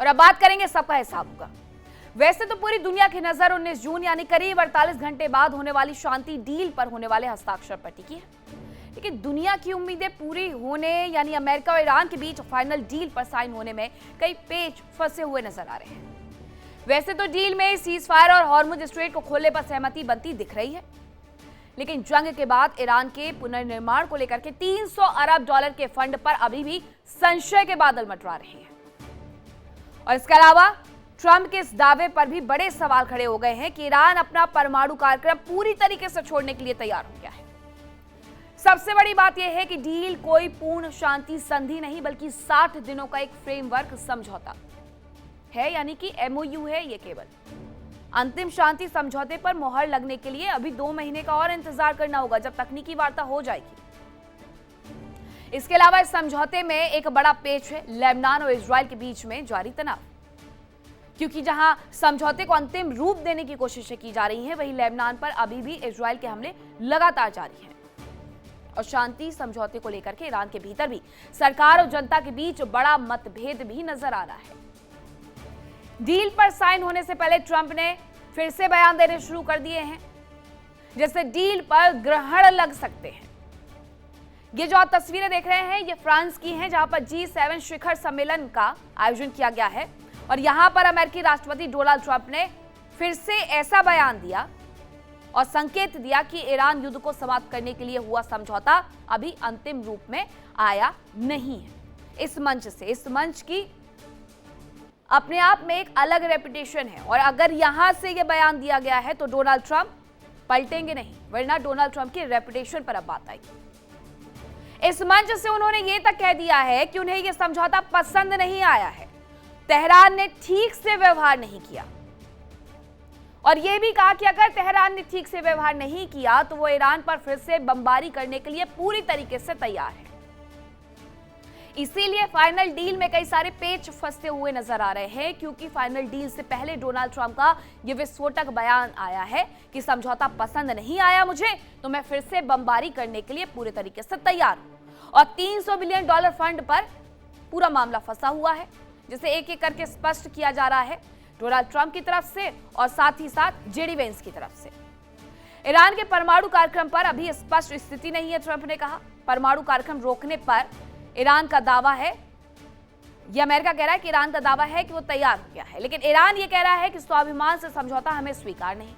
और अब बात करेंगे सबका हिसाब होगा। वैसे तो पूरी दुनिया की नजर 19 जून यानी करीब 48 घंटे बाद होने वाली शांति डील पर होने वाले हस्ताक्षर पर टिकी है, लेकिन दुनिया की उम्मीदें पूरी होने यानी अमेरिका और ईरान के बीच फाइनल डील पर साइन होने में कई पेच फंसे हुए नजर आ रहे हैं। वैसे तो डील में सीज फायर और हॉर्मुज स्ट्रेट को खोलने पर सहमति बनती दिख रही है, लेकिन जंग के बाद ईरान के पुनर्निर्माण को लेकर के 300 अरब डॉलर के फंड पर अभी भी संशय के बादल मंडरा रहे हैं। और इसके अलावा ट्रंप के इस दावे पर भी बड़े सवाल खड़े हो गए हैं कि ईरान अपना परमाणु कार्यक्रम पूरी तरीके से छोड़ने के लिए तैयार हो गया है। सबसे बड़ी बात यह है कि डील कोई पूर्ण शांति संधि नहीं बल्कि 60 दिनों का एक फ्रेमवर्क समझौता है, यानी कि एमओयू है। ये केवल अंतिम शांति समझौते पर मोहर लगने के लिए अभी 2 महीने का और इंतजार करना होगा, जब तकनीकी वार्ता हो जाएगी। इसके अलावा इस समझौते में एक बड़ा पेच है लेबनान और इजराइल के बीच में जारी तनाव, क्योंकि जहां समझौते को अंतिम रूप देने की कोशिशें की जा रही हैं, वहीं लेबनान पर अभी भी इजराइल के हमले लगातार जारी हैं। और शांति समझौते को लेकर के ईरान के भीतर भी सरकार और जनता के बीच बड़ा मतभेद भी नजर आ रहा है। डील पर साइन होने से पहले ट्रंप ने फिर से बयान देने शुरू कर दिए हैं, जैसे डील पर ग्रहण लग सकते हैं। ये जो आप तस्वीरें देख रहे हैं, ये फ्रांस की हैं, जहां पर G7 शिखर सम्मेलन का आयोजन किया गया है। और यहां पर अमेरिकी राष्ट्रपति डोनाल्ड ट्रंप ने फिर से ऐसा बयान दिया और संकेत दिया कि ईरान युद्ध को समाप्त करने के लिए हुआ समझौता अभी अंतिम रूप में आया नहीं है। इस मंच की अपने आप में एक अलग रेपुटेशन है, और अगर यहां से यह बयान दिया गया है तो डोनाल्ड ट्रंप पलटेंगे नहीं, वरना डोनाल्ड ट्रंप की रेपुटेशन पर अब बात आएगी। इस मंच से उन्होंने यह तक कह दिया है कि उन्हें यह समझौता पसंद नहीं आया है, तेहरान ने ठीक से व्यवहार नहीं किया, और यह भी कहा कि अगर तेहरान ने ठीक से व्यवहार नहीं किया तो वो ईरान पर फिर से बमबारी करने के लिए पूरी तरीके से तैयार है। इसीलिए फाइनल डील में कई सारे पेच फंसते हुए नजर आ रहे हैं, क्योंकि फाइनल डील से पहले डोनाल्ड ट्रंप का यह विस्फोटक बयान आया है कि समझौता पसंद नहीं आया मुझे, तो मैं फिर से बमबारी करने के लिए पूरे तरीके से तैयार हूं। और 300 बिलियन डॉलर फंड पर पूरा मामला फंसा हुआ है, जिसे एक एक करके स्पष्ट किया जा रहा है डोनाल्ड ट्रंप की तरफ से और साथ ही साथ जेडी वेंस की तरफ से। ईरान के परमाणु कार्यक्रम पर अभी स्पष्ट स्थिति नहीं है, ट्रंप ने कहा। परमाणु कार्यक्रम रोकने पर ईरान का दावा है, यह अमेरिका कह रहा है कि ईरान का दावा है कि वो तैयार हो गया है, लेकिन ईरान ये कह रहा है कि स्वाभिमान से समझौता हमें स्वीकार नहीं।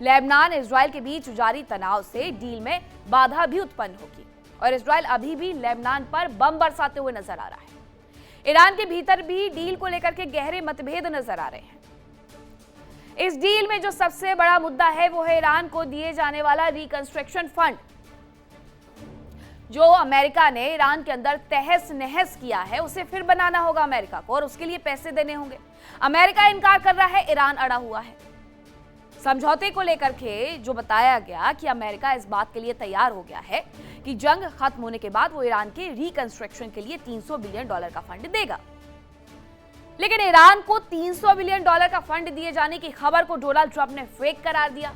लेबनान इजराइल के बीच जारी तनाव से डील में बाधा भी उत्पन्न होगी, और इजराइल अभी भी लेबनान पर बम बरसाते हुए नजर आ रहा है। ईरान के भीतर भी डील को लेकर के गहरे मतभेद नजर आ रहे हैं। इस डील में जो सबसे बड़ा मुद्दा है वो है ईरान को दिए जाने वाला रिकंस्ट्रक्शन फंड, जो अमेरिका ने ईरान के अंदर तहस नहस किया है, उसे फिर बनाना होगा अमेरिका को, और उसके लिए पैसे देने होंगे। अमेरिका इनकार कर रहा है, ईरान अड़ा हुआ है। समझौते को लेकर के जो बताया गया कि अमेरिका इस बात के लिए तैयार हो गया है कि जंग खत्म होने के बाद वो ईरान के रिकंस्ट्रक्शन के लिए 300 बिलियन डॉलर का फंड देगा, लेकिन ईरान को 300 बिलियन डॉलर का फंड दिए जाने की खबर को डोनाल्ड ट्रंप ने फेक करार दिया,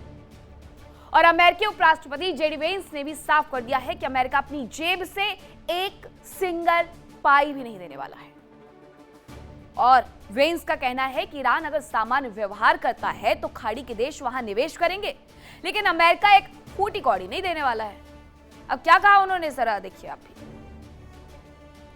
और अमेरिकी उपराष्ट्रपति जेडी वेंस ने भी साफ कर दिया है कि अमेरिका अपनी जेब से एक सिंगल पाई भी नहीं देने वाला है। और वेंस का कहना है कि ईरान अगर सामान्य व्यवहार करता है तो खाड़ी के देश वहां निवेश करेंगे, लेकिन अमेरिका एक फूटी कौड़ी नहीं देने वाला है। अब क्या कहा उन्होंने, जरा देखिए आप भी।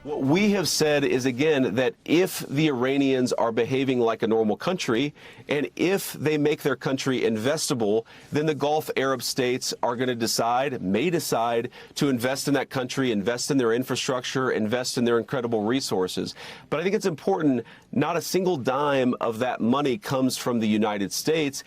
What we have said is, again, that if the Iranians are behaving like a normal country, and if they make their country investable, then the Gulf Arab states are going to may decide to invest in that country, invest in their infrastructure, invest in their incredible resources. But I think it's important, not a single dime of that money comes from the United States.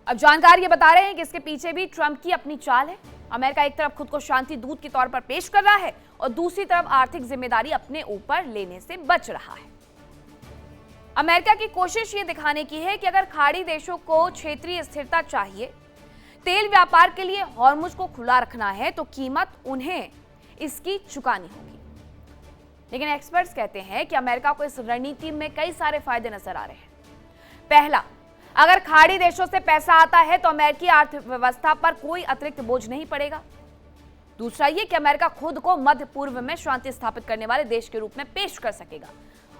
अब जानकार ये बता रहे हैं कि इसके पीछे भी ट्रंप की अपनी चाल है। अमेरिका एक तरफ खुद को शांति दूत के तौर पर पेश कर रहा है, और दूसरी तरफ आर्थिक जिम्मेदारी अपने ऊपर लेने से बच रहा है। अमेरिका की कोशिश ये दिखाने की है कि अगर खाड़ी देशों को क्षेत्रीय स्थिरता चाहिए, तेल व्यापार के लिए हॉर्मुज को खुला रखना है, तो कीमत उन्हें इसकी चुकानी होगी। लेकिन एक्सपर्ट्स कहते हैं कि अमेरिका को इस रणनीति में कई सारे फायदे नजर आ रहे हैं। पहला, अगर खाड़ी देशों से पैसा आता है तो अमेरिकी अर्थव्यवस्था पर कोई अतिरिक्त बोझ नहीं पड़ेगा। दूसरा ये कि अमेरिका खुद को मध्य पूर्व में शांति स्थापित करने वाले देश के रूप में पेश कर सकेगा।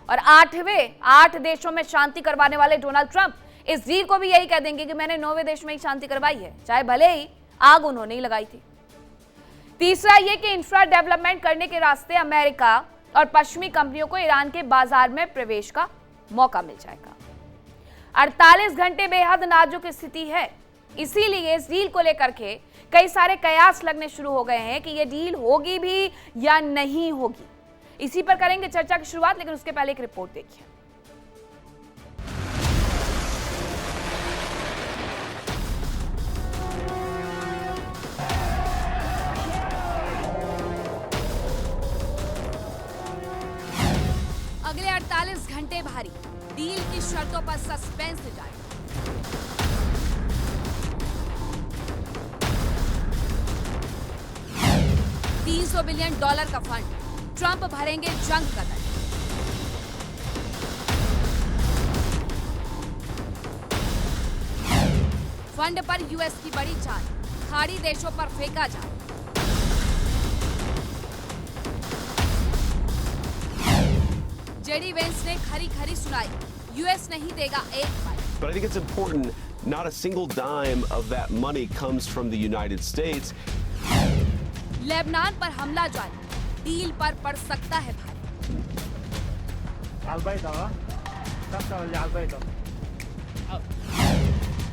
और 8 देशों में शांति करवाने वाले डोनाल्ड ट्रंप इस डील को भी यही कह देंगे कि मैंने 9वें देश में ही शांति करवाई है, चाहे भले ही आग उन्होंने ही लगाई थी। तीसरा ये कि इंफ्रा डेवलपमेंट करने के रास्ते अमेरिका और पश्चिमी कंपनियों को ईरान के बाजार में प्रवेश का मौका मिल जाएगा। 48 घंटे बेहद नाजुक स्थिति है, इसीलिए इस डील को लेकर के कई सारे कयास लगने शुरू हो गए हैं कि यह डील होगी भी या नहीं होगी। इसी पर करेंगे चर्चा की शुरुआत, लेकिन उसके पहले एक रिपोर्ट देखिए। अगले 48 घंटे भारी, डील की शर्तों पर सस्पेंस जारी। $300 बिलियन का फंड, ट्रंप भरेंगे जंग का दंड। फंड पर यूएस की बड़ी चाल, खाड़ी देशों पर फेंका जाए। जेडी वेंस ने खरी खरी सुनाई, यूएस नहीं देगा एक बार। But I think it's important, not a single dime of that money comes from the United States. Lebanon पर हमला जारी, डील पर पड़ सकता है भारी।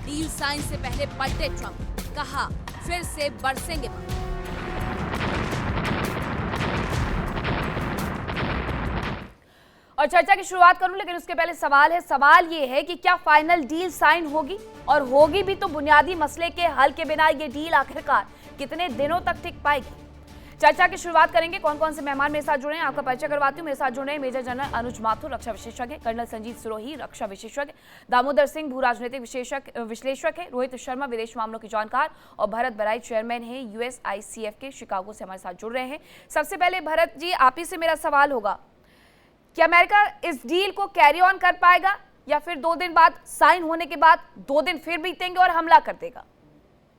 डील साइन से पहले पलटे ट्रंप, कहा फिर से बरसेंगे बम। और चर्चा की शुरुआत करूं, लेकिन उसके पहले सवाल ये है कि क्या फाइनल डील साइन होगी, और होगी भी तो बुनियादी मसले के हल के बिना ये डील आखिरकार कितने दिनों तक टिक पाएगी। चर्चा की शुरुआत करेंगे। कौन कौन से मेहमान मेरे साथ जुड़े हैं आपका परिचय करवाती हूँ। मेरे साथ जुड़े हैं मेजर जनरल अनुज माथुर, रक्षा विशेषज्ञ, कर्नल संजीत सिरोही, रक्षा विशेषज्ञ, दामोदर सिंह, भू राजनीतिक विश्लेषक है, रोहित शर्मा, विदेश मामलों के जानकार, और भरत बराई, चेयरमैन है USICF के, शिकागो से हमारे साथ जुड़ रहे हैं। सबसे पहले भरत जी, आप ही से मेरा सवाल होगा कि अमेरिका इस डील को कैरी ऑन कर पाएगा, या फिर 2 दिन बाद साइन होने के बाद 2 दिन फिर बीतेंगे और हमला कर देगा?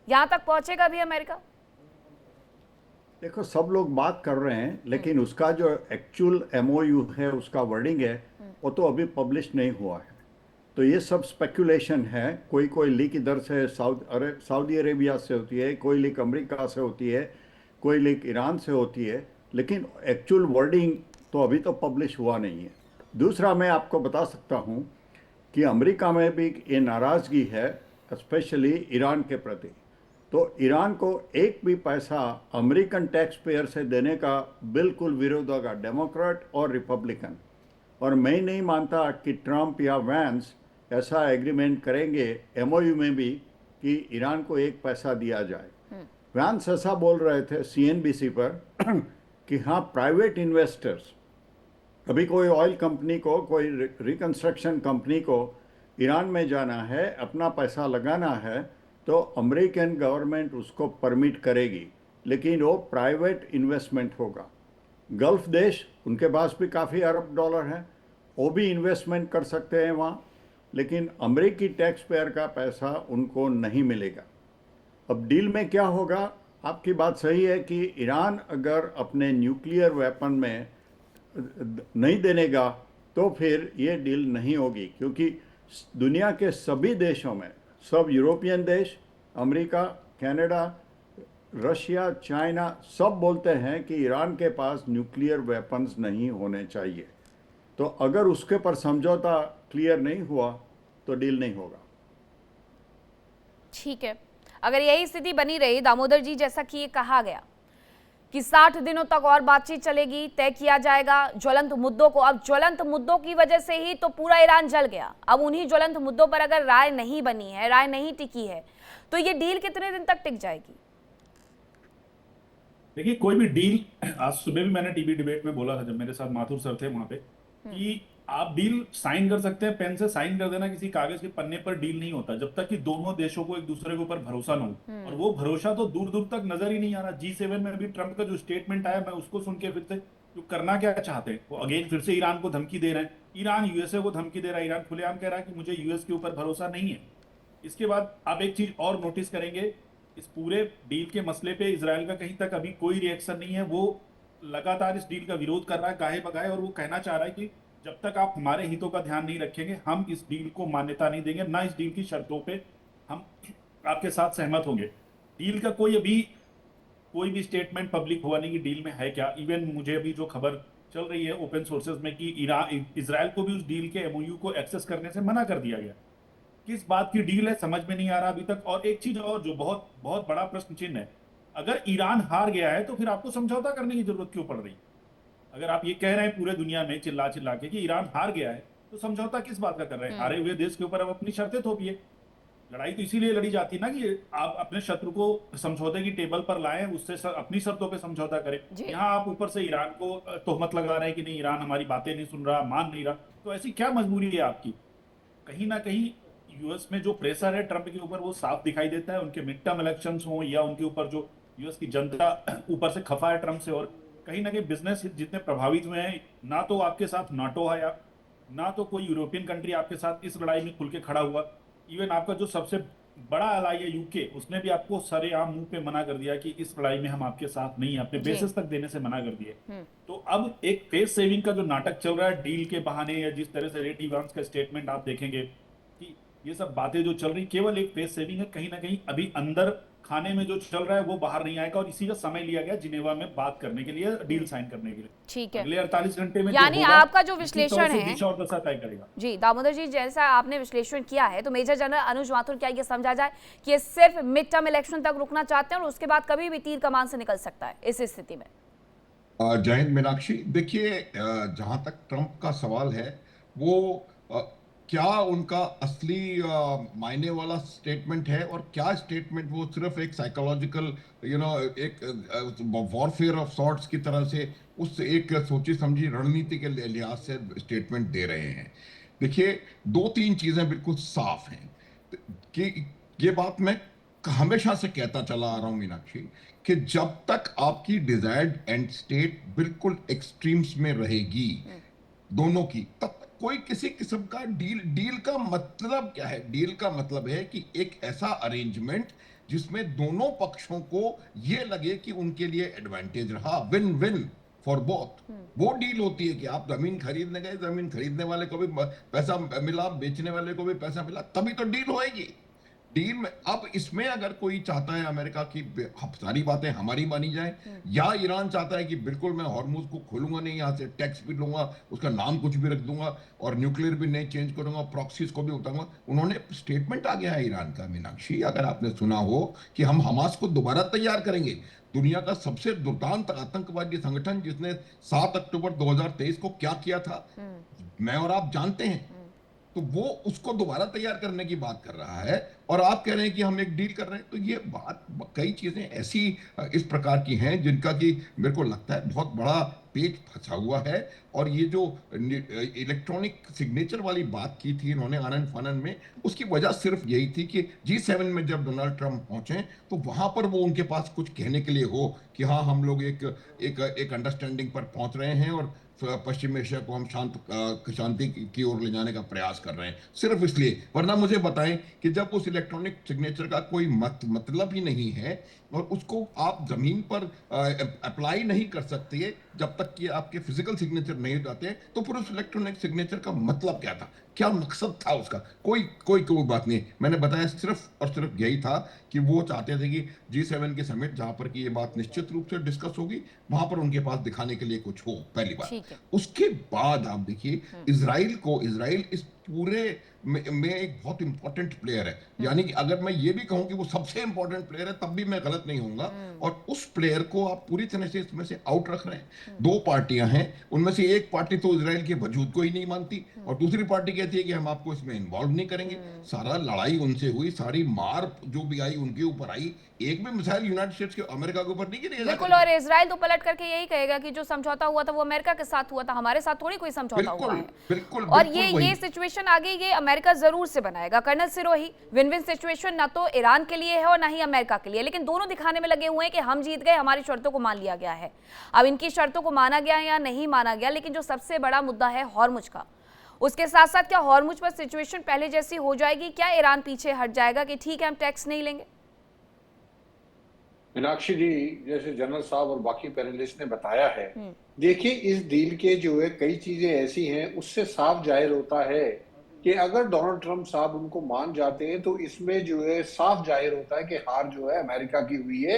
यहां तक पहुंचेगा भी अमेरिका? देखो, सब लोग बात कर रहे हैं, लेकिन उसका जो एक्चुअल MOU है, उसका वर्डिंग है, वो तो अभी पब्लिश नहीं हुआ है। तो ये सब स्पेकुलेशन है। कोई लीक इधर से सऊदी अरेबिया से होती है, कोई लीक अमेरिका से होती है, कोई लीक ईरान से होती है, लेकिन एक्चुअल वर्डिंग तो अभी तो पब्लिश हुआ नहीं है। दूसरा, मैं आपको बता सकता हूँ कि अमेरिका में भी ये नाराज़गी है, स्पेशली ईरान के प्रति। तो ईरान को एक भी पैसा अमेरिकन टैक्स पेयर से देने का बिल्कुल विरोध होगा, डेमोक्रेट और रिपब्लिकन। और मैं नहीं मानता कि ट्रंप या वैंस ऐसा एग्रीमेंट करेंगे MOU में भी कि ईरान को एक पैसा दिया जाए। वैंस ऐसा बोल रहे थे CNBC पर कि हाँ, प्राइवेट इन्वेस्टर्स, अभी कोई ऑयल कंपनी को, कोई रिकंस्ट्रक्शन कंपनी को ईरान में जाना है, अपना पैसा लगाना है, तो अमेरिकन गवर्नमेंट उसको परमिट करेगी, लेकिन वो प्राइवेट इन्वेस्टमेंट होगा। गल्फ देश, उनके पास भी काफ़ी अरब डॉलर हैं, वो भी इन्वेस्टमेंट कर सकते हैं वहाँ, लेकिन अमेरिकी टैक्स पेयर का पैसा उनको नहीं मिलेगा। अब डील में क्या होगा? आपकी बात सही है कि ईरान अगर अपने न्यूक्लियर वेपन में नहीं देनेगा तो फिर ये डील नहीं होगी, क्योंकि दुनिया के सभी देशों में, सब यूरोपियन देश, अमेरिका, कनाडा, रशिया, चाइना, सब बोलते हैं कि ईरान के पास न्यूक्लियर वेपन्स नहीं होने चाहिए। तो अगर उसके पर समझौता क्लियर नहीं हुआ तो डील नहीं होगा। ठीक है, अगर यही स्थिति बनी रही दामोदर जी, जैसा कि ये कहा गया कि 60 दिनों तक और बातचीत चलेगी, तय किया जाएगा ज्वलंत मुद्दों को। अब ज्वलंत मुद्दों की वजह से ही तो पूरा ईरान जल गया। अब उन्हीं ज्वलंत मुद्दों पर अगर राय नहीं बनी है, राय नहीं टिकी है, तो ये डील कितने दिन तक टिक जाएगी? देखिए, कोई भी डील, आज सुबह भी मैंने टीवी डिबेट में बोला था जब मेरे साथ माथुर सर थे वहां पे, कि आप डील साइन कर सकते हैं, पेन से साइन कर देना, किसी कागज के पन्ने पर डील नहीं होता जब तक कि दोनों देशों को एक दूसरे के ऊपर भरोसा न हो। और वो भरोसा तो दूर दूर तक नजर ही नहीं आ रहा। G7 में भी ट्रंप का जो स्टेटमेंट आया, मैं उसको सुन के फिर से, जो करना क्या चाहते हैं वो, अगेन फिर से ईरान को धमकी दे रहे हैं, ईरान USA को धमकी दे रहा है। ईरान खुलेआम कह रहा है कि मुझे US के ऊपर भरोसा नहीं है। इसके बाद आप एक चीज और नोटिस करेंगे, इस पूरे डील के मसले पे इजराइल का कहीं तक अभी कोई रिएक्शन नहीं है। वो लगातार इस डील का विरोध कर रहा है गाहे बगाहे, और वो कहना चाह रहा है कि जब तक आप हमारे हितों का ध्यान नहीं रखेंगे, हम इस डील को मान्यता नहीं देंगे, ना इस डील की शर्तों पे हम आपके साथ सहमत होंगे। डील का कोई भी स्टेटमेंट पब्लिक हुआ नहीं कि डील में है क्या। इवन मुझे अभी जो खबर चल रही है ओपन सोर्सेज में कि इजराइल को भी उस डील के एमओयू को एक्सेस करने से मना कर दिया गया। किस बात की डील है समझ में नहीं आ रहा अभी तक। और एक चीज और जो बहुत बहुत बड़ा प्रश्न चिन्ह है, अगर ईरान हार गया है तो फिर आपको समझौता करने की जरूरत क्यों पड़ रही? अगर आप ये कह रहे हैं पूरे दुनिया में चिल्ला चिल्ला के कि ईरान हार गया है, तो समझौता किस बात का कर रहे हैं? हारे हुए देश के ऊपर अब अपनी शर्तें थोपिए। लड़ाई तो इसीलिए लड़ी जाती ना कि आप अपने शत्रु को समझौते की टेबल पर लाएं, उससे अपनी शर्तों पे समझौता करें। यहाँ आप ऊपर से ईरान को तोहमत लगा रहे हैं कि नहीं, ईरान हमारी बातें नहीं सुन रहा, मान नहीं रहा। तो ऐसी क्या मजबूरी है आपकी? कहीं ना कहीं यूएस में जो प्रेशर है ट्रंप के ऊपर वो साफ दिखाई देता है। उनके मिड टर्म इलेक्शंस हो या उनके ऊपर जो यूएस की जनता ऊपर से खफा है ट्रंप से, और कहीं ना कहीं बिजनेस जितने प्रभावित हुए हैं, ना तो आपके साथ नाटो आया, ना तो कोई यूरोपियन कंट्री आपके साथ इस लड़ाई में खुल के खड़ा हुआ। इवन आपका जो सबसे बड़ा अलाई है यूके, उसने भी आपको सरेआम मुंह पे मना कर दिया कि इस लड़ाई में हम आपके साथ नहीं है, अपने बेसिस तक देने से मना कर दिए। तो अब एक फेस सेविंग का जो नाटक चल रहा है डील के बहाने, या जिस तरह से रेड इवांस का स्टेटमेंट आप देखेंगे कि ये सब बातें जो चल रही केवल एक फेस सेविंग है। कहीं ना कहीं अभी अंदर खाने में जो चल रहा है वो बाहर नहीं आएगा, और इसी का समय लिया गया जिनेवा में बात करने के लिए, डील साइन करने के लिए। ठीक है, अगले 48 घंटे में यानी आपका जो विश्लेषण है दिशा और दशा तय करेगा। जी दामोदर जी, जैसा आपने विश्लेषण किया है, तो मेजर जनरल अनुज माथुर, क्या ये समझा जाए कि ये सिर्फ मिड टर्म इलेक्शन तक रुकना चाहते हैं और उसके बाद कभी भी तीर कमान से निकल सकता है इस स्थिति में? जय हिंद मीनाक्षी। देखिए, जहां तक ट्रंप का सवाल है, वो क्या उनका असली मायने वाला स्टेटमेंट है, और क्या स्टेटमेंट वो सिर्फ एक साइकोलॉजिकल एक वॉरफेयर ऑफ सॉर्ट्स की तरह से उस एक सोची समझी रणनीति के लिहाज से स्टेटमेंट दे रहे हैं। देखिए, दो तीन चीजें बिल्कुल साफ हैं कि ये बात मैं हमेशा से कहता चला आ रहा हूं मीनाक्षी, कि जब तक आपकी डिजायर्ड एंड स्टेट बिल्कुल एक्सट्रीम्स में रहेगी दोनों की, तब तक कोई किसी किस्म का डील का मतलब क्या है? डील का मतलब है कि एक ऐसा अरेंजमेंट जिसमें दोनों पक्षों को ये लगे कि उनके लिए एडवांटेज रहा, विन विन फॉर बोथ। वो डील होती है कि आप जमीन खरीदने गए, जमीन खरीदने वाले को भी पैसा मिला, बेचने वाले को भी पैसा मिला, तभी तो डील होएगी। डील में अब इसमें अगर कोई चाहता है अमेरिका की सारी बातें हमारी मानी जाए, या ईरान चाहता है कि बिल्कुल मैं हॉर्मुज को खोलूंगा नहीं, यहाँ से टैक्स भी लूंगा, उसका नाम कुछ भी रख दूंगा, और न्यूक्लियर भी नहीं चेंज करूंगा, प्रॉक्सीज को भी उठाऊंगा। उन्होंने स्टेटमेंट आ गया है ईरान का मीनाक्षी, अगर आपने सुना हो, कि हम हमास को दोबारा तैयार करेंगे। दुनिया का सबसे दुर्दांत आतंकवादी संगठन जिसने 7 अक्टूबर 2023 को क्या किया था मैं और आप जानते हैं। तो वो उसको दोबारा तैयार करने की बात कर रहा है, और आप कह रहे हैं कि हम एक डील कर रहे हैं। तो ये बात, कई चीजें ऐसी इस प्रकार की हैं जिनका कि मेरे को लगता है बहुत बड़ा पेच फंसा हुआ है। और ये जो इलेक्ट्रॉनिक सिग्नेचर वाली बात की थी इन्होंने आनंद फानन में, उसकी वजह सिर्फ यही थी कि G7 में जब डोनाल्ड ट्रंप पहुंचे तो वहां पर वो उनके पास कुछ कहने के लिए हो कि हाँ, हम लोग एक अंडरस्टैंडिंग पर पहुंच रहे हैं और पश्चिम एशिया को हम शांति की ओर ले जाने का प्रयास कर रहे हैं, सिर्फ इसलिए। वरना मुझे बताएं कि जब उस इलेक्ट्रॉनिक सिग्नेचर का कोई मतलब ही नहीं है और उसको आप जमीन पर अप्लाई नहीं कर सकते जब तक कि आपके फिजिकल सिग्नेचर नहीं हो जाते, तो फिर उस इलेक्ट्रॉनिक सिग्नेचर का मतलब क्या था, क्या मकसद था उसका? कोई बात नहीं। मैंने बताया सिर्फ और सिर्फ यही था कि वो चाहते थे कि G7 के समिट जहां पर कि ये बात निश्चित रूप से डिस्कस होगी, वहां पर उनके पास दिखाने के लिए कुछ हो, पहली बात। उसके बाद आप देखिए, इजराइल इस पूरे में एक बहुत इंपॉर्टेंट प्लेयर है। यानी कि अगर मैं ये भी कहूं कि वो सबसे इंपॉर्टेंट प्लेयर है, तब भी मैं गलत नहीं होऊंगा। और उस प्लेयर को आप पूरी तरह से इसमें से आउट रख रहे हैं। दो पार्टियां हैं, उनमें से एक पार्टी तो इजराइल के वजूद को ही नहीं मानती, और दूसरी पार्टी कहती है कि हम आपको इसमें इन्वॉल्व नहीं करेंगे। सारा लड़ाई उनसे हुई, सारी मार जो भी आई उनके ऊपर आई, एक भी मिसाइल यूनाइटेड स्टेट्स के अमेरिका के ऊपर नहीं गिरी। बिल्कुल, और इजराइल तो पलट करके यही कहेगा कि जो समझौता हुआ था वो अमेरिका के साथ हुआ था, हमारे साथ थोड़ी कोई समझौता हुआ है। बिल्कुल, और ये सिचुएशन आगे ये अमेरिका जरूर से बनाएगा। Colonel Sirohi, win win situation ना तो ईरान के लिए है और ना ही अमेरिका के लिए, लेकिन दोनों दिखाने में लगे हुए हैं कि हम जीत गए, हमारी शर्तों को मान लिया गया है। अब इनकी शर्तों को माना गया या नहीं माना गया, लेकिन जो सबसे बड़ा मुद्दा है हॉर्मुज का, उसके साथ साथ क्या हॉर्मुज पर सिचुएशन पहले जैसी हो जाएगी? क्या ईरान पीछे हट जाएगा कि ठीक है हम टैक्स नहीं लेंगे? मीनाक्षी जी, जैसे जनरल साहब और बाकी पैनलिस्ट ने बताया है, देखिए इस डील के जो है कई चीजें ऐसी हैं, उससे साफ जाहिर होता है कि अगर डोनाल्ड ट्रंप साहब उनको मान जाते हैं तो इसमें जो है साफ जाहिर होता है कि हार जो है अमेरिका की हुई है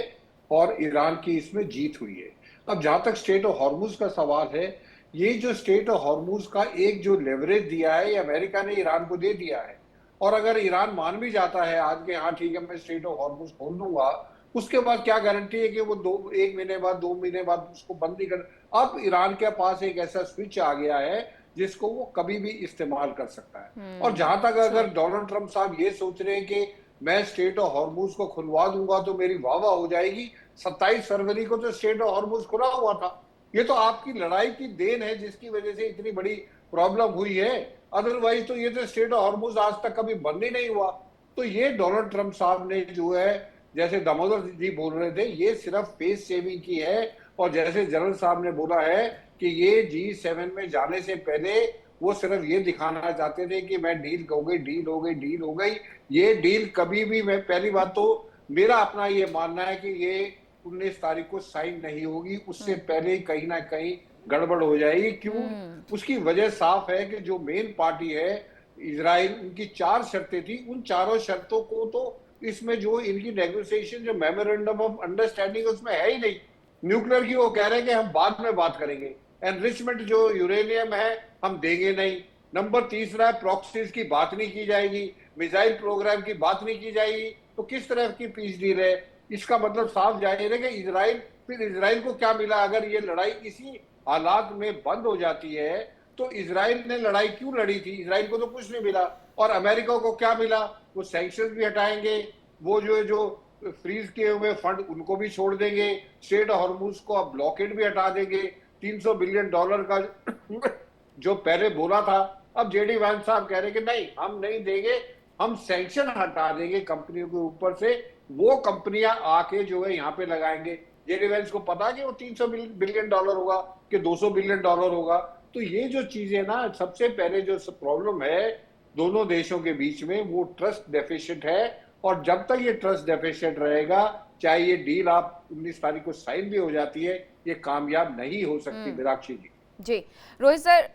और ईरान की इसमें जीत हुई है। अब जहां तक स्टेट ऑफ हॉर्मुज का सवाल है, ये जो स्टेट ऑफ हॉर्मुज का एक जो लेवरेज दिया है, ये अमेरिका ने ईरान को दे दिया है। और अगर ईरान मान भी जाता है आज के, हाँ ठीक है मैं स्टेट ऑफ हॉर्मुज खोल दूंगा, उसके बाद क्या गारंटी है कि वो एक महीने बाद 2 महीने बाद उसको बंद नहीं कर। अब ईरान के पास एक ऐसा स्विच आ गया है जिसको वो कभी भी इस्तेमाल कर सकता है। और जहां तक अगर डोनाल्ड ट्रंप साहब ये सोच रहे हैं कि मैं स्टेट ऑफ हॉर्मुज को खुलवा दूंगा तो मेरी वाह वाह हो जाएगी, 27 फरवरी को तो स्टेट ऑफ हॉर्मुज खुला हुआ था। ये तो आपकी लड़ाई की देन है जिसकी वजह से इतनी बड़ी प्रॉब्लम हुई है, अदरवाइज तो ये तो स्टेट ऑफ हॉर्मुज आज तक कभी बंद ही नहीं हुआ। तो ये डोनाल्ड ट्रंप साहब ने जो है, जैसे दामोदर जी बोल रहे थे, ये सिर्फ फेस सेविंग की है। और जैसे जनरल साहब ने बोला है कि ये G7 में जाने से पहले वो सिर्फ ये दिखाना चाहते थे कि मैं डील हो गई, डील हो गई, डील हो गई। ये डील कभी भी, मैं पहली बात तो मेरा अपना ये मानना है कि ये 19 तारीख को साइन नहीं होगी, उससे पहले कहीं ना कहीं गड़बड़ हो जाएगी। क्यों? उसकी वजह साफ है कि जो मेन पार्टी है इजराइल, उनकी 4 शर्तें थी, उन चारों शर्तों को तो इसमें जो इनकी नेगोशिएशन, जो मेमोरेंडम ऑफ अंडरस्टैंडिंग उसमें है ही नहीं। न्यूक्लियर की वो कह रहे हैं कि हम बाद में बात करेंगे, एनरिचमेंट जो यूरेनियम है हम देंगे नहीं। नंबर तीसरा है प्रॉक्सीज की बात नहीं की जाएगी, मिसाइल प्रोग्राम की बात नहीं की जाएगी। तो किस तरह की पीस डील है? इसका मतलब साफ जाहिर है कि इजराइल, फिर इजराइल को क्या मिला अगर ये लड़ाई इसी हालात में बंद हो जाती है? तो इजराइल ने लड़ाई क्यों लड़ी थी? इजराइल को तो कुछ नहीं मिला। और अमेरिका को क्या मिला? वो सैंक्शन भी हटाएंगे, वो जो फ्रीज किए हुए फंड उनको भी छोड़ देंगे, स्टेट ऑफ हॉर्मुज को अब ब्लॉकेड भी हटा देंगे। $300 बिलियन का जो पहले बोला था, अब जेडी वांस साहब कह रहे हैं कि नहीं हम नहीं देंगे, हम सैंक्शन हटा देंगे कंपनियों के ऊपर से। वो कंपनियां आके जो है यहाँ पे लगाएंगे। जेडी वांस को पता कि वो $300 बिलियन होगा कि $200 बिलियन होगा। तो ये जो चीजें ना, सबसे पहले जो प्रॉब्लम है दोनों देशों के बीच में, वो ट्रस्ट डेफिशिएंट है। और जब तक ये ट्रस्ट डेफिशिएंट रहेगा, चाहे ये डील आप 19 तारीख को साइन भी हो जाती है, ये कामयाब नहीं हो सकती। मीनाक्षी जी जी, रोहित सर,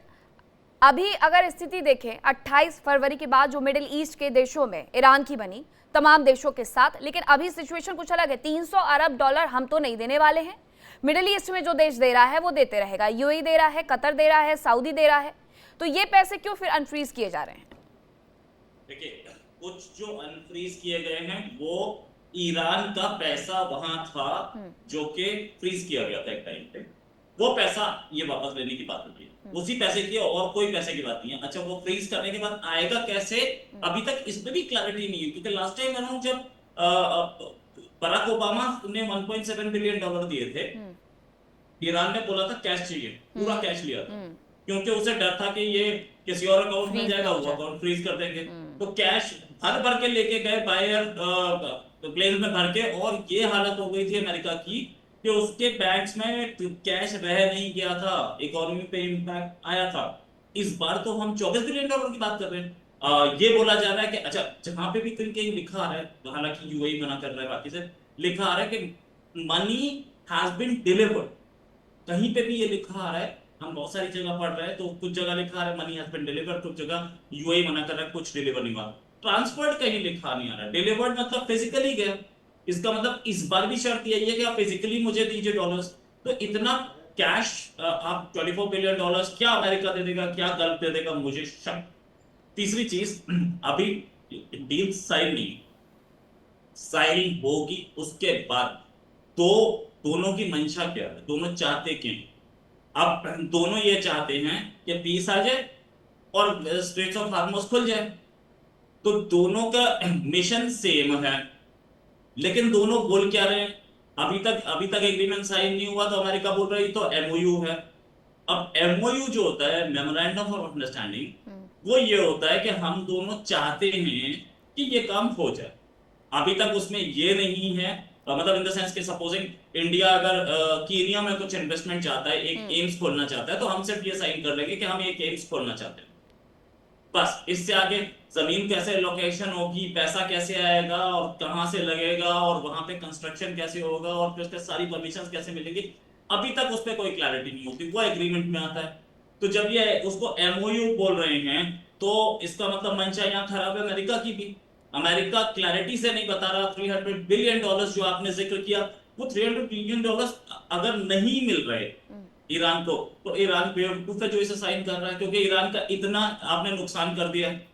अभी अगर स्थिति देखें 28 फरवरी के बाद जो मिडिल ईस्ट के देशों में ईरान की बनी तमाम देशों के साथ, लेकिन अभी सिचुएशन कुछ अलग है। $300 अरब हम तो नहीं देने वाले हैं। मिडिल ईस्ट में जो देश दे रहा है वो देते रहेगा, यूएई दे रहा है, कतर दे रहा है, सऊदी दे रहा है। तो ये पैसे क्यों फिर अनफ्रीज किए जा रहे हैं? देखिए, कुछ जो अनफ्रीज किए गए हैं वो ईरान का पैसा वहां था जो कि फ्रीज किया गया था एक टाइम पे, वो पैसा ये वापस लेने की बात होती है। उसी पैसे की और कोई पैसे की बात नहीं है। अच्छा, वो फ्रीज करने के बाद आएगा कैसे, अभी तक इसमें भी क्लैरिटी नहीं है। क्योंकि लास्ट टाइम मैंने जब बराक ओबामा ने $1.7 बिलियन दिए थे, ईरान ने बोला था कैश चाहिए, पूरा कैश लिया था, क्योंकि उसे डर था कि ये किसी और अकाउंट में जाएगा, वो अकाउंट फ्रीज कर देंगे। तो कैश भर के लेके गए बायर प्लेन में भर के, और ये हालत हो गई थी अमेरिका की कि उसके बैंक्स में कैश रह नहीं गया था, इकोनॉमी पे इम्पैक्ट आया था। इस बार तो हम $24 बिलियन की बात कर रहे हैं। ये बोला जा रहा है कि अच्छा, जहां पे भी कहीं लिखा आ रहा है, हालांकि यूएई मना कर रहा है, बाकी से लिखा आ रहा है कि मनी हैज बीन डिलीवर्ड। कहीं पे भी ये लिखा आ रहा है, हम बहुत सारी जगह पढ़ रहे हैं, तो कुछ जगह लिखा आ रहा है मनी हैज बीन डिलीवर्ड, कुछ जगह यूएई मना कर रहा है कुछ डिलीवर नहीं हुआ। ट्रांसफर्ड कहीं लिखा नहीं आ रहा है। डिलीवर्ड मतलब फिजिकली गया। इसका मतलब इस बार भी शर्त यही है कि आप फिजिकली मुझे दीजिए डॉलर्स। तो इतना कैश आप $24 बिलियन क्या अमेरिका दे देगा, क्या गल्फ दे देगा, मुझे शक। तीसरी चीज, अभी डील साइन नहीं, साइन होगी उसके बाद। तो दोनों की मंशा क्या है, दोनों चाहते क्या? अब दोनों ये चाहते हैं कि पीस आ जाए और स्ट्रेट्स ऑफ हार्मोस खुल जाए। तो दोनों का मिशन सेम है, लेकिन दोनों बोल क्या रहे हैं? अभी तक एग्रीमेंट साइन नहीं हुआ, तो अमेरिका बोल रही तो एमओयू है। अब एमओयू जो होता है, मेमोरेंडम ऑफ अंडरस्टैंडिंग, वो ये होता है कि हम दोनों चाहते हैं कि ये काम हो जाए। अभी तक उसमें ये नहीं है, मतलब इन द सेंस कि सपोजिंग इंडिया अगर कीनिया में कुछ इन्वेस्टमेंट चाहता है, एक एम्स खोलना चाहता है, तो हम सिर्फ ये साइन कर लेंगे कि हम एक एम्स खोलना चाहते हैं। बस इससे आगे जमीन कैसे लोकेशन होगी, पैसा कैसे आएगा और कहाँ से लगेगा और वहां पे कंस्ट्रक्शन कैसे होगा और फिर उसके सारी परमिशन कैसे मिलेंगी, अभी तक उस पर कोई क्लैरिटी नहीं होती, वो एग्रीमेंट में आता है। तो जब ये उसको एमओयू बोल रहे हैं तो इसका मतलब मंशा यहाँ खराब है अमेरिका की भी। अमेरिका क्लैरिटी से नहीं बता रहा। $300 बिलियन जो आपने जिक्र किया, वो $300 बिलियन अगर नहीं मिल रहे ईरान को, तो ईरान बेवकूफ है जो इसे साइन कर रहा है, क्योंकि ईरान का इतना आपने नुकसान कर दिया है।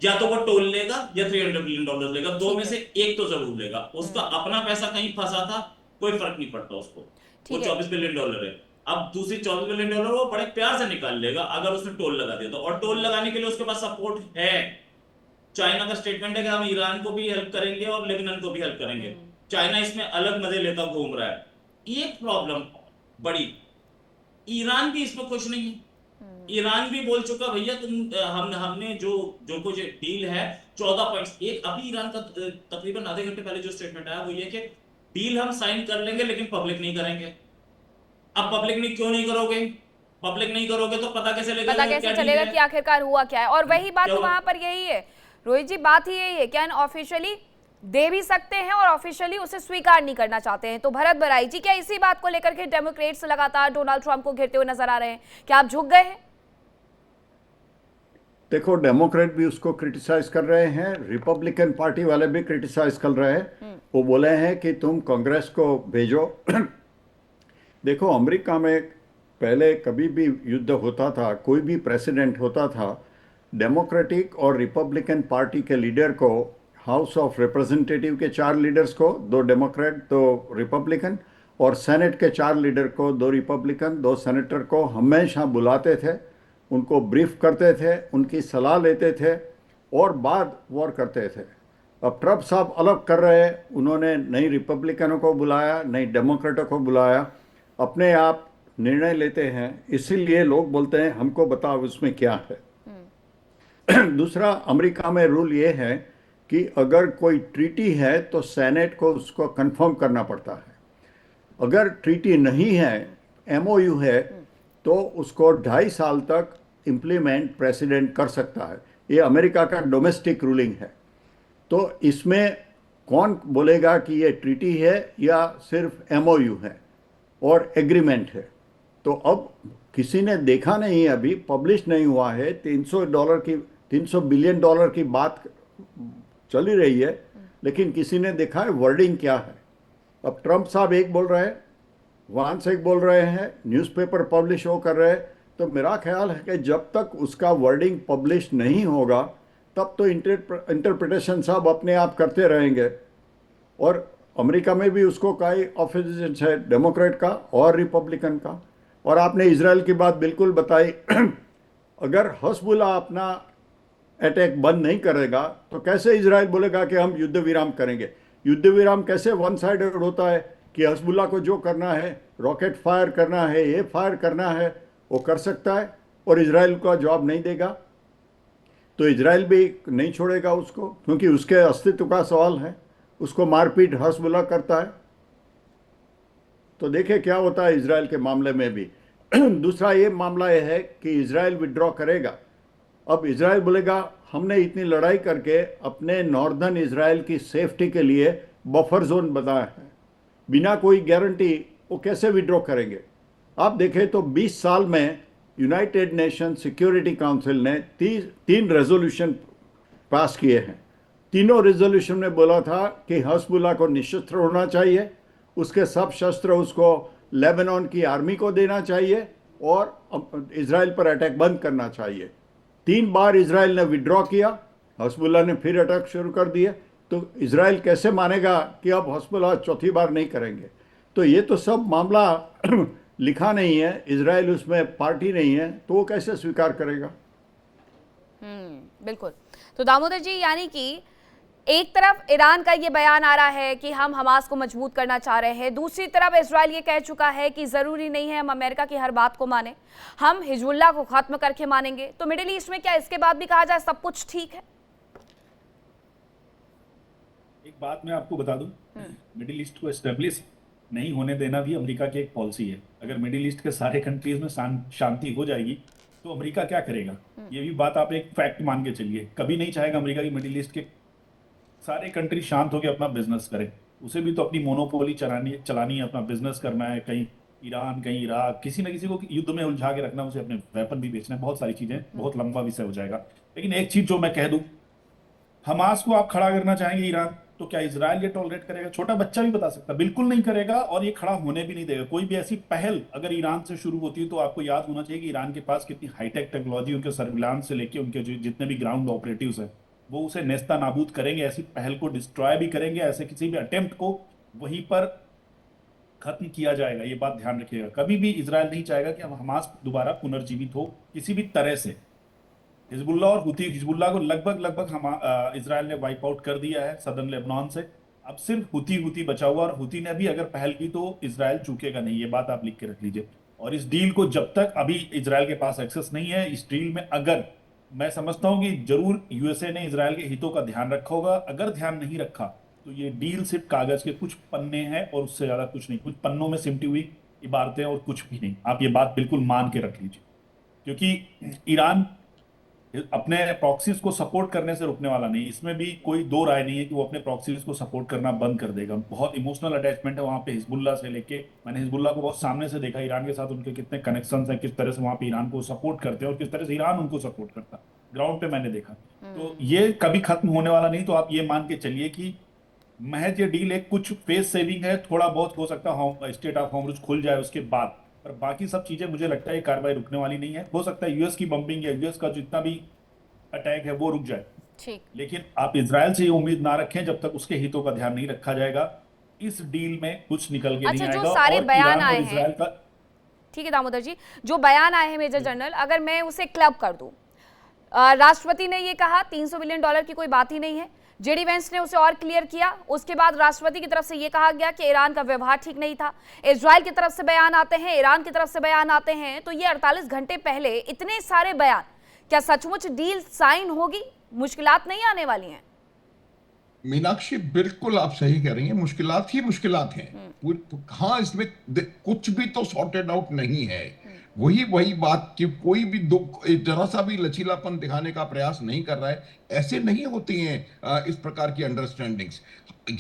या तो वो टोल लेगा या $300 बिलियन लेगा, दो में से एक तो जरूर लेगा। उसका अपना पैसा कहीं फंसा था, कोई फर्क नहीं पड़ता उसको, वो $24 बिलियन है। अब दूसरी $24 बिलियन वो बड़े प्यार से निकाल लेगा अगर उसने टोल लगा दिया तो। और टोल लगाने के लिए उसके पास सपोर्ट है। चाइना का स्टेटमेंट है कि हम ईरान को भी हेल्प करेंगे और लेबनान को भी हेल्प करेंगे। चाइना इसमें अलग मजे लेता घूम रहा है। एक प्रॉब्लम बड़ी, ईरान भी इसमें खुश नहीं है। ईरान भी बोल चुका भैया हमने जो कुछ डील है 14.1, अभी ईरान का तकरीबन आधे घंटे पहले जो स्टेटमेंट आया वो ये कि डील हम साइन कर लेंगे लेकिन पब्लिक नहीं करेंगे। अब पब्लिक नहीं क्यों नहीं करोगे? पब्लिक नहीं करोगे तो पता कैसे चलेगा कि आखिरकार हुआ क्या है। और वही बात तो वहां पर यही है रोहित जी, बात ही यही है, क्या ऑफिशियली दे भी सकते हैं और ऑफिशियली उसे स्वीकार नहीं करना चाहते हैं। तो भरत बराई जी, क्या इसी बात को लेकर के डेमोक्रेट्स लगातार डोनाल्ड ट्रंप को घेरते हुए नजर आ रहे हैं? क्या आप झुक गए हैं? देखो, डेमोक्रेट भी उसको क्रिटिसाइज कर रहे हैं, रिपब्लिकन पार्टी वाले भी क्रिटिसाइज कर रहे हैं। वो बोले हैं कि तुम कांग्रेस को भेजो। देखो, अमेरिका में पहले कभी भी युद्ध होता था, कोई भी प्रेसिडेंट होता था, डेमोक्रेटिक और रिपब्लिकन पार्टी के लीडर को, हाउस ऑफ रिप्रेजेंटेटिव के 4 लीडर्स को, 2 डेमोक्रेट 2 रिपब्लिकन, और सेनेट के 4 लीडर को, 2 रिपब्लिकन 2 सेनेटर को हमेशा बुलाते थे, उनको ब्रीफ करते थे, उनकी सलाह लेते थे और बाद वॉर करते थे। अब ट्रंप साहब अलग कर रहे हैं, उन्होंने नई रिपब्लिकनों को बुलाया, नई डेमोक्रेटों को बुलाया, अपने आप निर्णय लेते हैं, इसीलिए लोग बोलते हैं हमको बताओ उसमें क्या है। दूसरा, अमेरिका में रूल ये है कि अगर कोई ट्रीटी है तो सेनेट को उसको कंफर्म करना पड़ता है। अगर ट्रीटी नहीं है, एमओयू है, तो उसको 2.5 साल तक इम्प्लीमेंट प्रेसिडेंट कर सकता है। ये अमेरिका का डोमेस्टिक रूलिंग है। तो इसमें कौन बोलेगा कि ये ट्रीटी है या सिर्फ एमओयू है और एग्रीमेंट है? तो अब किसी ने देखा नहीं है, अभी पब्लिश नहीं हुआ है। $300 बिलियन की बात चली रही है, लेकिन किसी ने देखा है वर्डिंग क्या है? अब ट्रंप साहब एक बोल रहे हैं, वहां से एक बोल रहे हैं, न्यूज़पेपर पब्लिश हो कर रहे हैं। तो मेरा ख्याल है कि जब तक उसका वर्डिंग पब्लिश नहीं होगा तब तो इंटरप्रिटेशन साहब अपने आप करते रहेंगे। और अमेरिका में भी उसको कई ऑपोजिशन है, डेमोक्रेट का और रिपब्लिकन का। और आपने इजराइल की बात बिल्कुल बताई। अगर हिजबुल्लाह अपना अटैक बंद नहीं करेगा तो कैसे इजराइल बोलेगा कि हम युद्ध विराम करेंगे? युद्ध विराम कैसे वन साइडेड होता है कि हिजबुल्लाह को जो करना है, रॉकेट फायर करना है, ये फायर करना है, वो कर सकता है और इजराइल का जवाब नहीं देगा? तो इजराइल भी नहीं छोड़ेगा उसको, क्योंकि उसके अस्तित्व का सवाल है। उसको मारपीट हिजबुल्लाह करता है। तो देखिए क्या होता है इजराइल के मामले में भी। दूसरा ये मामला ये है कि इजराइल विड्रॉ करेगा। अब इजराइल बोलेगा हमने इतनी लड़ाई करके अपने नॉर्दर्न इजराइल की सेफ्टी के लिए बफर जोन बनाया है, बिना कोई गारंटी वो कैसे विड्रॉ करेंगे? आप देखें तो 20 साल में यूनाइटेड नेशन सिक्योरिटी काउंसिल ने 3 रेजोल्यूशन पास किए हैं। तीनों रेजोल्यूशन में बोला था कि हिजबुल्लाह को निशस्त्र होना चाहिए, उसके सब शस्त्र उसको लेबनान की आर्मी को देना चाहिए और इजराइल पर अटैक बंद करना चाहिए। 3 बार इजराइल ने विड्रॉ किया, हिजबुल्लाह ने फिर अटैक शुरू कर दिए। तो इजराइल कैसे मानेगा कि अब हिजबुल्लाह चौथी बार नहीं करेंगे? तो ये तो सब मामला लिखा नहीं है, इजराइल उसमें पार्टी नहीं है, तो वो कैसे स्वीकार करेगा? बिल्कुल। तो दामोदर जी, यानी कि एक तरफ ईरान का ये बयान आ रहा है कि हम हमास को मजबूत करना चाह रहे हैं, दूसरी तरफ इजराइल ये कह चुका है कि जरूरी नहीं है हम अमेरिका की हर बात को माने, हम हिजबुल्लाह को खत्म करके मानेंगे। तो मिडिल ईस्ट में क्या इसके बाद भी कहा जाए सब कुछ ठीक है? एक बात मैं आपको बता दूं, मिडिल ईस्ट को एस्टेब्लिश नहीं होने देना भी अमेरिका की एक पॉलिसी है। अगर मिडिल ईस्ट के सारे कंट्रीज में शांति हो जाएगी तो अमेरिका क्या करेगा? ये भी बात आप एक फैक्ट मान के चलिए। कभी नहीं चाहेगा अमेरिका की मिडिल ईस्ट के सारे कंट्री शांत होकर अपना बिजनेस करें। उसे भी तो अपनी मोनोपोली चलानी है, अपना बिजनेस करना है, कहीं ईरान कहीं इराक, किसी न किसी को युद्ध में उलझा के रखना, उसे अपने वेपन भी बेचना है, बहुत सारी चीजें, बहुत लंबा विषय हो जाएगा। लेकिन एक चीज जो मैं कह दूं, हमास को आप खड़ा करना चाहेंगे ईरान, तो क्या इजराइल ये टॉलरेट करेगा? छोटा बच्चा भी बता सकता, बिल्कुल नहीं करेगा, और ये खड़ा होने भी नहीं देगा। कोई भी ऐसी पहल अगर ईरान से शुरू होती है तो आपको याद होना चाहिए कि ईरान के पास कितनी हाईटेक टेक्नोलॉजी, उनके सर्विलांस से लेके उनके जितने भी ग्राउंड ऑपरेटिव्स हैं, वो उसे नेस्ता नाबूद करेंगे, ऐसी पहल को डिस्ट्रॉय भी करेंगे, ऐसे किसी भी अटेम्प्ट को वहीं पर खत्म किया जाएगा। ये बात ध्यान रखिएगा। कभी भी इजराइल नहीं चाहेगा कि हमास दोबारा पुनर्जीवित हो किसी भी तरह से। हिजबुल्लाह और हुती, हिजबुल्लाह को लगभग हम इजराइल ने वाइप आउट कर दिया है सदर्न लेबनान से। अब सिर्फ हुती बचा हुआ, और हुती ने भी अगर पहल की तो इजराइल चूकेगा नहीं। ये बात आप लिख के रख लीजिए। और इस डील को जब तक अभी इजराइल के पास एक्सेस नहीं है, इस डील में अगर, मैं समझता हूं कि जरूर यूएसए ने इजराइल के हितों का ध्यान रखा होगा। अगर ध्यान नहीं रखा तो ये डील सिर्फ कागज के कुछ पन्ने हैं और उससे ज्यादा कुछ नहीं, कुछ पन्नों में सिमटी हुई इबारतें और कुछ भी नहीं। आप ये बात बिल्कुल मान के रख लीजिए, क्योंकि ईरान अपने प्रॉक्सीज को सपोर्ट करने से रुकने वाला नहीं। इसमें भी कोई दो राय नहीं है कि वो अपने प्रॉक्सीज को सपोर्ट करना बंद कर देगा। बहुत इमोशनल अटैचमेंट है वहां पे हिजबुल्लाह से लेके। मैंने हिजबुल्लाह को बहुत सामने से देखा, ईरान के साथ उनके कितने कनेक्शंस हैं, किस तरह से वहां पे ईरान को सपोर्ट करते हैं और किस तरह से ईरान उनको सपोर्ट करता है, ग्राउंड पे मैंने देखा। तो ये कभी खत्म होने वाला नहीं। तो आप ये मान के चलिए कि महज ये डील एक कुछ फेस सेविंग है, थोड़ा बहुत हो सकता है स्टेट ऑफ होर्मुज खुल जाए उसके बाद, पर बाकी सब चीजें मुझे लगता है ये कार्रवाई रुकने वाली नहीं है। हो सकता है यूएस की बम्बिंग या यूएस का जितना भी अटैक है वो रुक जाए, ठीक, लेकिन आप इजराइल से ये उम्मीद ना रखें जब तक उसके हितों का ध्यान नहीं रखा जाएगा। इस डील में कुछ निकल के नहीं अच्छा, आएगा। जो सारे और बयान ईरान और आए इजराइल हैं, का, ठीक है दामोदर जी, जो बयान आए हैं मेजर जनरल, अगर मैं उसे क्लब कर दूं, राष्ट्रपति ने ये कहा $300 बिलियन की कोई बात ही नहीं है। जेडी वेंस ने उसे और क्लियर किया। उसके बाद राष्ट्रपति की तरफ से ये कहा गया कि ईरान का व्यवहार ठीक नहीं था। इजराइल की तरफ से बयान आते हैं, ईरान की तरफ से बयान आते हैं। तो ये 48 घंटे पहले इतने सारे बयान, क्या सचमुच डील साइन होगी? मुश्किलात नहीं आने वाली हैं? मीनाक्षी, बिल्कुल आप सही कह रही हैं, मुश्किलात ही मुश्किलात हैं। हाँ, इसमें कुछ भी तो सॉर्टेड आउट नहीं है। वही बात कि कोई भी जरा सा भी लचीलापन दिखाने का प्रयास नहीं कर रहा है। ऐसे नहीं होती हैं इस प्रकार की अंडरस्टैंडिंग्स।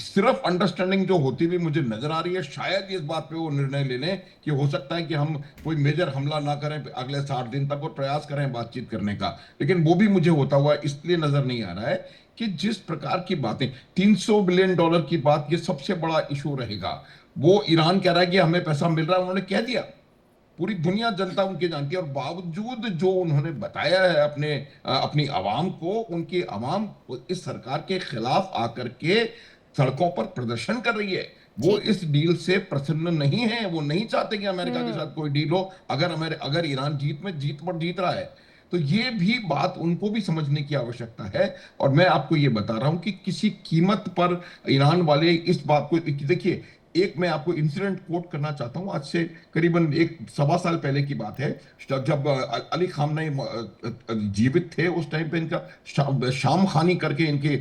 सिर्फ अंडरस्टैंडिंग जो होती भी मुझे नजर आ रही है, शायद इस बात पे वो निर्णय ले लें कि हो सकता है कि हम कोई मेजर हमला ना करें अगले 60 दिन तक और प्रयास करें बातचीत करने का। लेकिन वो भी मुझे होता हुआ इसलिए नजर नहीं आ रहा है कि जिस प्रकार की बातें, $300 बिलियन की बात, ये सबसे बड़ा इशू रहेगा। वो ईरान कह रहा है कि हमें पैसा मिल रहा है, उन्होंने कह दिया, पूरी दुनिया जनता उनके जानती है। और बावजूद जो उन्होंने बताया है अपनी आवाम को, उनकी आवाम इस सरकार के खिलाफ आकर के सड़कों पर प्रदर्शन कर रही है। वो इस डील से प्रसन्न नहीं है। वो नहीं चाहते कि अमेरिका के साथ कोई डील हो। अगर ईरान जीत रहा है तो ये भी बात उनको भी समझने की आवश्यकता है। और मैं आपको ये बता रहा हूं कि किसी कीमत पर ईरान वाले इस बात को, देखिए, एक मैं आपको इंसिडेंट कोट करना चाहता हूं। आज से करीबन 1-1.25 साल पहले की बात है, जब अली खामनेई जीवित थे। उस टाइम पे इनका शाम खानी करके इनके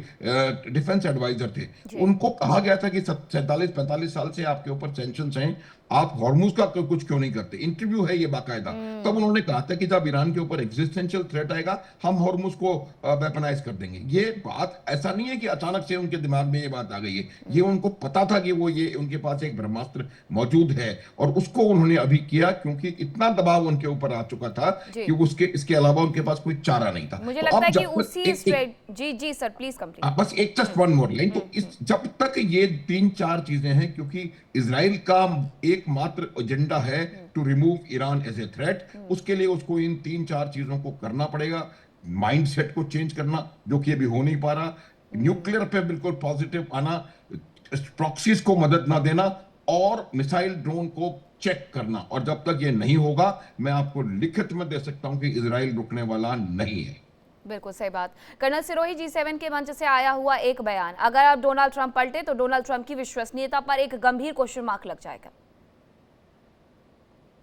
डिफेंस एडवाइजर थे। उनको कहा गया था कि 47-45 साल से आपके ऊपर सैंक्शंस हैं, आप हॉर्मुज का कुछ क्यों नहीं करते। इंटरव्यू है ये बाकायदा। तब उन्होंने कहा था कि जब ईरान के ऊपर एग्जिस्टेंशियल थ्रेट आएगा, हम हॉर्मुज को वेपनाइज कर देंगे। ये बात ऐसा नहीं है कि अचानक से उनके दिमाग में ये बात आ गई है। ये उनको पता था कि ये उनके पास एक ब्रह्मास्त्र मौजूद है, और उसको उन्होंने अभी किया क्योंकि इतना दबाव उनके ऊपर आ चुका था कि इसके अलावा उनके पास कोई चारा नहीं था। मुझे लगता है कि उसी जी सर, प्लीज कंप्लीट। बस एक जस्ट वन मोर लाइन। तो जब तक ये 3-4 चीजें हैं, क्योंकि इजराइल का एकमात्र एजेंडा है to remove Iran as a threat, उसके लिए उसको इन 3-4 चीजों को करना पड़ेगा। माइंडसेट को चेंज करना, जो कि अभी हो नहीं पा रहा। न्यूक्लियर पे बिल्कुल पॉजिटिव आना, प्रॉक्सीज को मदद ना देना, और मिसाइल ड्रोन को चेक करना। और जब तक ये नहीं होगा, मैं आपको लिखित में दे सकता हूं कि इजराइल रुकने वाला नहीं है। बिल्कुल सही बात। कर्नल सिरोही, G7 के मंच से आया हुआ एक बयान, अगर अब डोनाल्ड ट्रंप पलटे तो डोनाल्ड ट्रंप की विश्वसनीयता पर एक गंभीर क्वेश्चन मार्क लग जाएगा।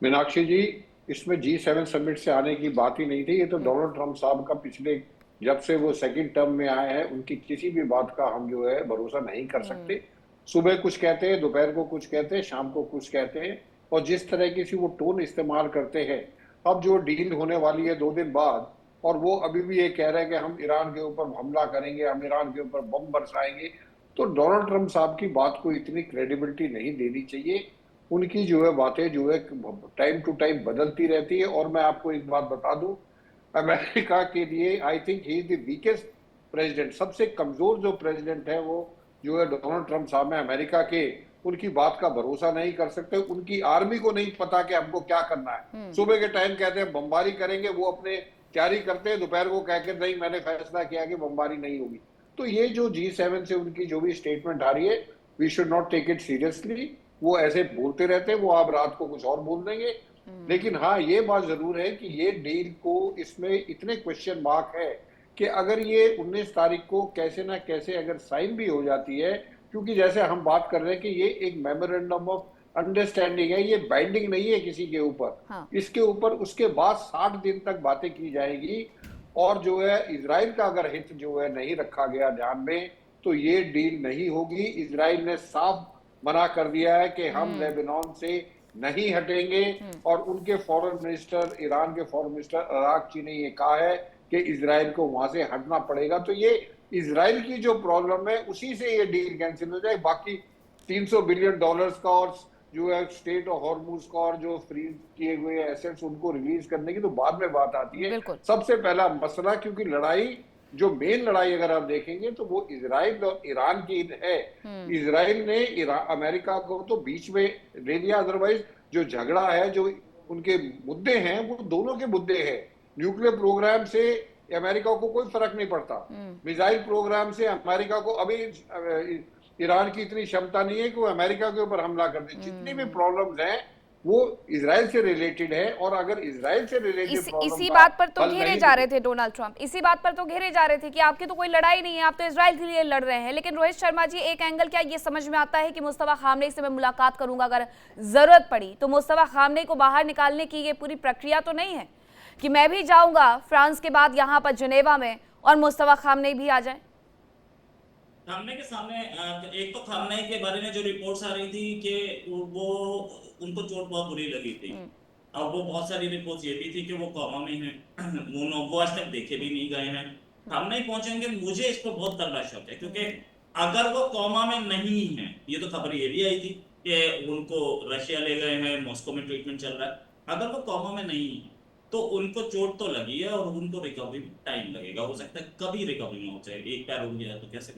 मीनाक्षी जी, इसमें G7 समिट से आने की बात ही नहीं थी। ये तो डोनाल्ड ट्रंप साहब का पिछले, जब से वो सेकंड टर्म में आए हैं, उनकी किसी भी बात का हम जो है भरोसा नहीं कर सकते। सुबह कुछ कहते हैं, दोपहर को कुछ कहते हैं, शाम को कुछ कहते हैं, और जिस तरह की वो टोन इस्तेमाल करते हैं, अब जो डील होने वाली है 2 दिन बाद, और वो अभी भी ये कह रहे हैं कि हम ईरान के ऊपर हमला करेंगे, हम ईरान के ऊपर बम बरसाएंगे, तो डोनाल्ड ट्रंप साहब की बात को इतनी क्रेडिबिलिटी नहीं देनी चाहिए। उनकी जो है बातें जो है टाइम टू टाइम बदलती रहती है। और मैं आपको एक बात बता दूं, अमेरिका के लिए I think he is the weakest president, सबसे कमजोर जो प्रेसिडेंट है वो जो है डोनाल्ड ट्रंप साहब है अमेरिका के। उनकी बात का भरोसा नहीं कर सकते, उनकी आर्मी को नहीं पता कि हमको क्या करना है। सुबह के टाइम कहते हैं बमबारी करेंगे, वो अपने तैयारी करते हैं, दोपहर को कह के नहीं मैंने फैसला किया कि बमबारी नहीं होगी। तो ये जो G7 से उनकी जो भी स्टेटमेंट आ रही है, we should not take it seriously. वो ऐसे बोलते रहते हैं, वो आप रात को कुछ और बोल देंगे। लेकिन हाँ, ये बात जरूर है कि ये डील को इसमें इतने क्वेश्चन मार्क है कि अगर ये 19 तारीख को कैसे ना कैसे अगर साइन भी हो जाती है, क्योंकि जैसे हम बात कर रहे हैं कि ये एक मेमोरेंडम ऑफ अंडरस्टैंडिंग है, ये बाइंडिंग नहीं है किसी के ऊपर। हाँ। इसके ऊपर उसके बाद 60 दिन तक बातें की जाएगी, और जो है इजराइल का अगर हित जो है नहीं रखा गया ध्यान में, तो ये डील नहीं होगी। इजराइल ने साफ मना कर दिया है कि हम लेबनान से नहीं हटेंगे, और उनके फॉरेन मिनिस्टर, ईरान के फॉरेन मिनिस्टर अरागची ने ये कहा है कि इजराइल को वहां से हटना पड़ेगा। तो ये इजराइल की जो प्रॉब्लम है उसी से ये डील कैंसिल हो जाए। बाकी $300 बिलियन का और जो है स्टेट ऑफ हॉर्मुज का और जो फ्रीज किए हुए एसेट्स उनको रिलीज करने की तो बाद में बात आती है। सबसे पहला मसला, क्योंकि लड़ाई जो मेन लड़ाई अगर आप देखेंगे तो वो इजराइल और ईरान की है। इजराइल ने अमेरिका को तो बीच में ले लिया, अदरवाइज जो झगड़ा है, जो उनके मुद्दे हैं वो दोनों के मुद्दे हैं। न्यूक्लियर प्रोग्राम से अमेरिका को कोई फर्क नहीं पड़ता, मिसाइल प्रोग्राम से अमेरिका को अभी ईरान की इतनी क्षमता नहीं है कि वो अमेरिका के ऊपर हमला कर दे। जितनी भी प्रॉब्लम्स हैं वो इजराइल से रिलेटेड है, और अगर इजराइल से रिलेटेड इसी बात पर तो घेरे जा रहे थे डोनाल्ड ट्रंप, इसी बात पर तो घेरे जा रहे थे कि आपकी तो कोई लड़ाई नहीं है, आप तो इजराइल के लिए लड़ रहे हैं। लेकिन रोहित शर्मा जी, एक एंगल क्या ये समझ में आता है कि मुस्तफा खामनेई से मैं मुलाकात करूंगा, अगर जरूरत पड़ी तो मुस्तफा खामनेई को बाहर निकालने की ये पूरी प्रक्रिया तो नहीं है कि मैं भी जाऊंगा फ्रांस के बाद यहाँ पर जिनेवा में और मुस्तफा खामनेई भी आ जाए? खामनेई के सामने एक तो खामनेई के बारे में जो रिपोर्ट्स आ रही थी कि वो उनको चोट बहुत बुरी लगी थी, और वो बहुत सारी रिपोर्ट्स ये भी थी कि वो कोमा में हैं, वो आज तक देखे भी नहीं गए हैं। खामनेई पहुंचेंगे, मुझे इस पर बहुत तगड़ा शक है, क्योंकि अगर वो कोमा में नहीं है, ये तो खबर ये भी आई थी कि उनको रशिया ले गए हैं, मॉस्को में ट्रीटमेंट चल रहा है, अगर वो कोमा में नहीं है तो उनको चोट तो लगी है और उनको रिकवरी में टाइम लगेगा। हो सकता है कभी रिकवरी ना हो जाए, एक पैर उड़ गया तो कैसे।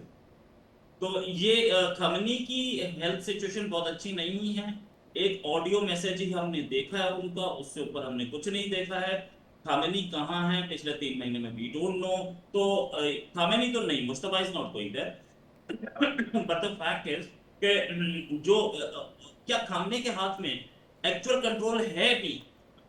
तो ये खामनेई की हेल्थ सिचुएशन बहुत अच्छी नहीं है। एक ऑडियो मैसेज ही हमने देखा है उनका, उससे ऊपर हमने कुछ नहीं देखा है। खामनेई कहाँ है पिछले 3 महीने में, वी डोंट नो। तो खामनेई तो नहीं, Mustafa is not going there, but the fact is कि जो क्या खामनेई के हाथ में एक्चुअल कंट्रोल है भी,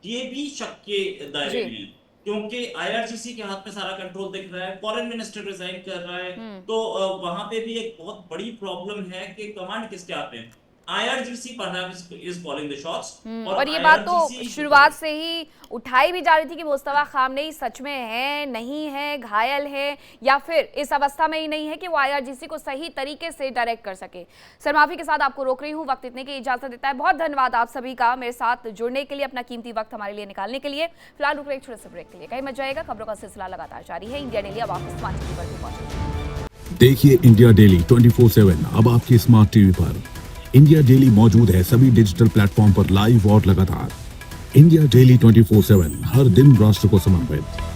ये भी शक के दायरे में है, क्योंकि IRGC के हाथ में सारा कंट्रोल दिख रहा है, फॉरेन मिनिस्टर रिजाइन कर रहा है, तो वहां पे भी एक बहुत बड़ी प्रॉब्लम है कि कमांड किसके हाथ में। IRGC perhaps is calling the shots, और ये बात तो शुरुआत से ही उठाई भी जा रही थी कि मुस्तफा खामनेई सच में है, नहीं है, घायल है, या फिर इस अवस्था में ही नहीं है कि वो IRGC को सही तरीके से डायरेक्ट कर सके। सर माफी के साथ आपको रोक रही हूँ, वक्त इतने की इजाजत देता है। बहुत धन्यवाद आप सभी का मेरे साथ जुड़ने के लिए, अपना कीमती वक्त हमारे लिए निकालने के लिए। फिलहाल रुक रहे एक छोटे से ब्रेक के लिए, कहीं मत जाएगा, खबरों का सिलसिला लगातार जारी है। इंडिया डेली अब आपके स्मार्ट टीवी पर भी पहुंचे। देखिए इंडिया डेली 24/7 अब आपकी स्मार्ट टीवी पर। इंडिया डेली मौजूद है सभी डिजिटल प्लेटफॉर्म पर लाइव और लगातार। इंडिया डेली 24/7 हर दिन राष्ट्र को समर्पित।